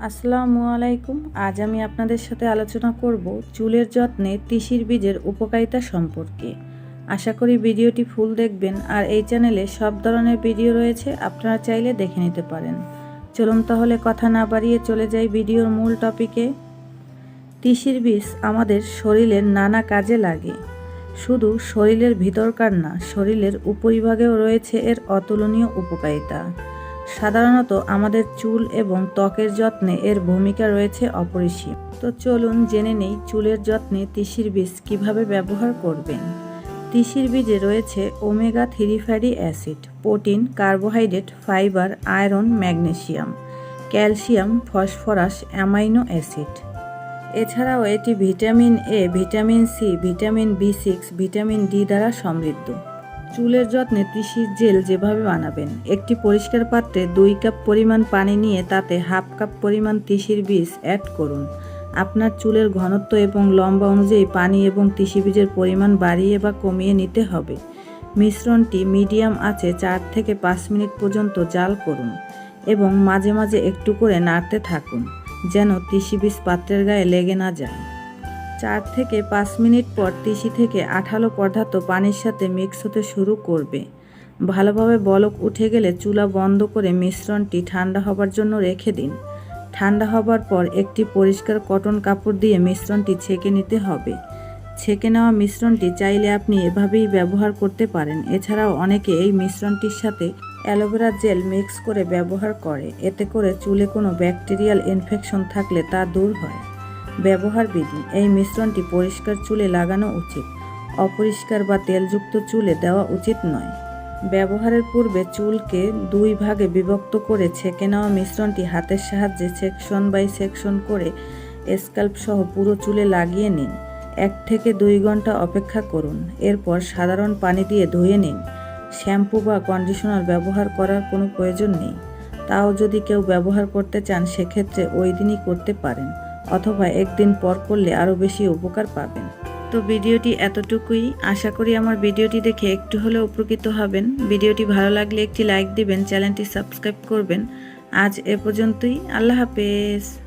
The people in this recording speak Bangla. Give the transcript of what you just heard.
আসসালামু আলাইকুম। আজ আমি আপনাদের সাথে আলোচনা করব চুলের যত্নে তিসির বীজের উপকারিতা সম্পর্কে। আশা করি ভিডিওটি ফুল দেখবেন। আর এই চ্যানেলে সব ধরনের ভিডিও রয়েছে, আপনারা চাইলে দেখে নিতে পারেন। চলুন তাহলে কথা না বাড়িয়ে চলে যাই ভিডিওর মূল টপিকে। তিসির বীজ আমাদের শরীরের নানা কাজে লাগে। শুধু শরীরের ভিতরকার না, শরীরের উপরিভাগেও রয়েছে এর অতুলনীয় উপকারিতা। সাধারণত আমাদের চুল এবং ত্বকের যত্নে এর ভূমিকা রয়েছে অপরিসীম। তো চলুন জেনে নেই চুলের যত্নে তিসির বীজ কিভাবে ব্যবহার করবেন। তিসির বীজে রয়েছে omega three fatty acid, protein, carbohydrate, fibre, iron, magnesium, calcium, phosphorus, amino acid. এছাড়াও এটি vitamin A, vitamin C, vitamin বি6, ভিটামিন ডি দ্বারা সমৃদ্ধ। চুলের যত্নে তিসির জেল যেভাবে বানাবেন: একটি পরিষ্কার পাত্রে 2 কাপ পরিমাণ পানি নিয়ে তাতে হাফ কাপ পরিমাণ তিসির বীজ অ্যাড করুন। আপনার চুলের ঘনত্ব এবং লম্বা অনুযায়ী পানি এবং তিসি বীজের পরিমাণ বাড়িয়ে বা কমিয়ে নিতে হবে। মিশ্রণটি মিডিয়াম আঁচে 4 থেকে 5 মিনিট পর্যন্ত জাল করুন এবং মাঝে মাঝে একটু করে নাড়তে থাকুন যেন তিসি বীজ পাত্রের গায়ে লেগে না যায়। 4 থেকে 5 মিনিট পর তিসি থেকে আঠালো পদার্থ পানির সাথে মিক্স হতে শুরু করবে। ভালোভাবে বলক উঠে গেলে চুলা বন্ধ করে মিশ্রণটি ঠান্ডা হবার জন্য রেখে দিন। ঠান্ডা হবার পর একটি পরিষ্কার কটন কাপড় দিয়ে মিশ্রণটি ছেঁকে নিতে হবে। ছেঁকে নেওয়া মিশ্রণটি চাইলে আপনি এভাবেই ব্যবহার করতে পারেন। এছাড়াও অনেকে এই মিশ্রণটির সাথে অ্যালোভেরা জেল মিক্স করে ব্যবহার করে। এতে করে চুলে কোনো ব্যাকটেরিয়াল ইনফেকশন থাকলে তা দূর হয়। ব্যবহার বিধি: এই মিশ্রণটি পরিষ্কার চুলে লাগানো উচিত, অপরিষ্কার বা তেলযুক্ত চুলে দেওয়া উচিত নয়। ব্যবহারের পূর্বে চুলকে 2 ভাগে বিভক্ত করে ছেঁকে নেওয়া মিশ্রণটি হাতের সাহায্যে সেকশন বাই সেকশন করে স্ক্যাল্প সহ পুরো চুলে লাগিয়ে নিন। 1 থেকে 2 ঘন্টা অপেক্ষা করুন। এরপর সাধারণ পানি দিয়ে ধুয়ে নিন। শ্যাম্পু বা কন্ডিশনার ব্যবহার করার কোনো প্রয়োজন নেই। তাও যদি কেউ ব্যবহার করতে চান সেক্ষেত্রে ওই দিনই করতে পারেন, অথবা একদিন পর করলে আরও বেশি উপকার পাবেন। তো ভিডিওটি এতটুকুই। আশা করি আমার ভিডিওটি দেখে একটু হলেও উপকৃত হবেন। ভিডিওটি ভালো লাগলে একটি লাইক দিবেন, চ্যানেলটি সাবস্ক্রাইব করবেন। আজ এ পর্যন্তই। আল্লাহ হাফেজ।